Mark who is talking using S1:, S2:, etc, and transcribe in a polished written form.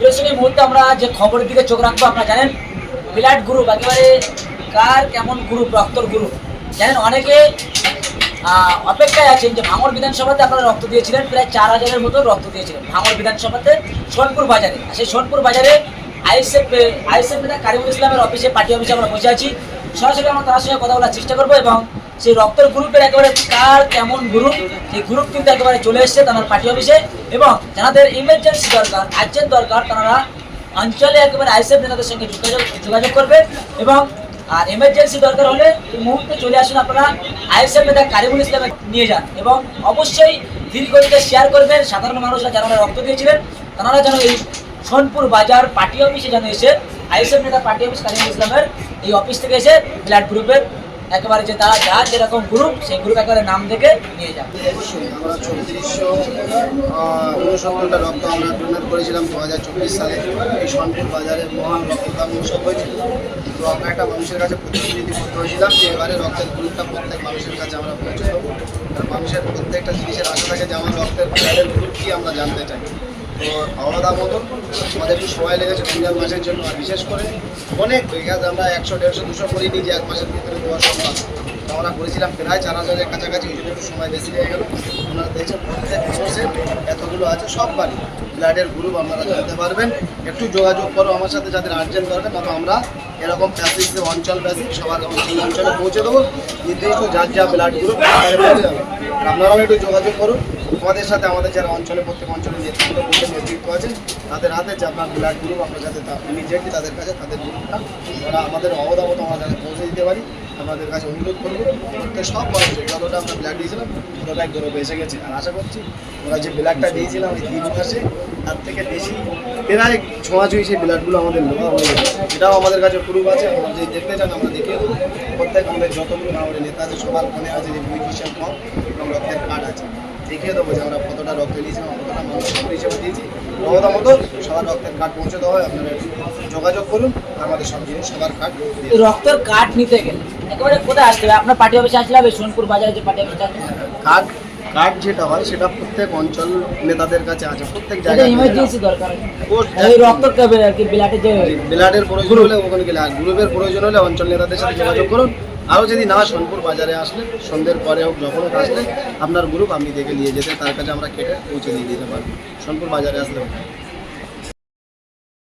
S1: এই মুহূর্তে আমরা যে খবরের দিকে চোখ রাখবো, আপনারা জানেন ব্লাড গ্রুপ একেবারে কার কেমন গ্রুপ, রক্তর গ্রুপ জানেন। অনেকে অপেক্ষায় আছেন যে ভাঙড় বিধানসভাতে আপনারা রক্ত দিয়েছিলেন, প্রায় 4000-এর মতো রক্ত দিয়েছিলেন ভাঙড় বিধানসভাতে সোনপুর বাজারে। সেই সোনপুর বাজারে আইএসএফ নেতা কারিমুল ইসলামের অফিসে, পার্টি অফিসে আমরা বসে আছি। সরাসরি আমরা তার সঙ্গে কথা বলার চেষ্টা করবো এবং সেই রক্তের গ্রুপের একেবারে কার কেমন গ্রুপ, সেই গ্রুপ কিন্তু একেবারে চলে এসছে তার পার্টি অফিসে। এবং যাদের ইমার্জেন্সি দরকার, আর্জেন্ট দরকার, তারা অঞ্চলে একেবারে আইএসএফ নেতাদের সঙ্গে যোগাযোগ করবে। এবং আর এমার্জেন্সি দরকার হলে এই মুহূর্তে চলে আসুন আপনারা আইএসএফ নেতা কারিমুল ইসলামে নিয়ে যান। এবং অবশ্যই ভিডিওটিতে শেয়ার করবেন। সাধারণ মানুষরা যারা রক্ত দিয়েছিলেন তারা যেন এই সোনপুর বাজার পার্টি অফিসে যেন এসে আইএসএফ নেতা পার্টি অফিস কারিমুল ইসলামের এই অফিস থেকে এসে ব্লাড গ্রুপের একেবারে যে তারা যার যেরকম গ্রুপ, সেই গ্রুপ একেবারে নাম দেখে নিয়ে যান।
S2: আমরা 3469টা রক্ত আমরা ডোনেট করেছিলাম 2024 সালে। এই সোনপুর বাজারে মহান রক্তদান উৎসব হয়েছিল। তো আমরা একটা মানুষের কাছে প্রতিনিধি করতে হয়েছিলাম যে এবারে রক্তের গ্রুপটা প্রত্যেক মানুষের কাছে আমরা পৌঁছে দেবো। মানুষের প্রত্যেকটা জিনিসের আশা থাকে যে আমার রক্তের গ্রুপ কি আমরা জানতে চাই। তো আলাদা মতন আমাদের একটু সময় লেগেছে 3 মাসের জন্য। আর বিশেষ করে অনেক জায়গায় আমরা 100, 150, 200 করিনি যে 1 মাসের ভিতরে দেওয়া সম্ভব। তো আমরা করেছিলাম প্রায় 4000-এর কাছাকাছি, ওই জন্য একটু সময় বেশি লেগে গেল। আপনারা দেখছেন প্রত্যেক সোর্সে এতগুলো আছে, সব বাড়ি ব্লাডের গ্রুপ আপনারা জানতে পারবেন। একটু যোগাযোগ করো আমার সাথে যাদের আর্জেন্ট দরকার, না তো আমরা এরকম প্যাসিজ অঞ্চল সবার এই অঞ্চলে পৌঁছে দেবো। নির্দিষ্ট যার যা ব্লাড গ্রুপ পৌঁছে যাবে। আপনারাও একটু যোগাযোগ করুন আমাদের সাথে। আমাদের যারা অঞ্চলে প্রত্যেক অঞ্চলের নেতৃত্ব আছে তাদের হাতে যে আপনার ব্লাড গ্রুপ আমরা যাতে ইমিডিয়েটলি তাদের কাছে তাদের গ্রুপটা ওরা আমাদের অবদামতো আমরা যাতে পৌঁছে দিতে পারি আপনাদের কাছে অনুরোধ করবো। প্রত্যেক সব মানুষের যতটা আমরা ব্লাড দিয়েছিলাম ততটাই গৌরব এসে গেছে। আর আশা করছি ওরা যে ব্লাডটা দিয়েছিলাম ওই 3 মাসে তার থেকে বেশি প্রায় ছোঁয়াছুঁই সেই ব্লাডগুলো আমাদের নেওয়া হয়ে যাবে। এটাও আমাদের কাছে প্রুফ আছে। আমরা যদি দেখতে চান আমরা দেখিয়ে দেবো। প্রত্যেক আমাদের যতগুলো আমাদের নেতা আছে সবার ফোনে আছে যে বিউটিশিয়ান ফর্ম এবং রক্তের কার্ড আছে, দেখিয়ে দেবো যে আমরা কতটা রক্ত দিয়েছিলাম, কতটা মানুষ হিসেবে দিয়েছি। নবদা মতো সবার রক্তের কার্ড পৌঁছে দেওয়া হয়। আপনারা যোগাযোগ করুন, আমাদের সব জিনিস সবার কার্ড।
S1: রক্তের কার্ড নিতে গেলে একেবারে কোথায় আসতে হবে? আপনার পার্টি অফিসে আসলে হবে, সোনপুর বাজারে যে পার্টি অফিসটা
S2: কার্ড যেটা হয় সেটা প্রত্যেক অঞ্চল নেতাদের কাছে আছে। প্রত্যেক জায়গায়
S1: ইমার্জেন্সি দরকার, এই রক্ত ব্লাডের যে
S2: ব্লাডের প্রয়োজন হলে ওখানে গেলে, আর গ্রুপের প্রয়োজন হলে অঞ্চল নেতাদের সাথে যোগাযোগ করুন। আরও যদি না সোনপুর বাজারে আসলে সন্ধ্যের পরে হোক যখন আসলে আপনার গ্রুপ আপনি দেখে নিয়ে যেতে তার কাছে আমরা কেটে পৌঁছে দিয়ে দিতে পারবো। সোনপুর বাজারে আসলে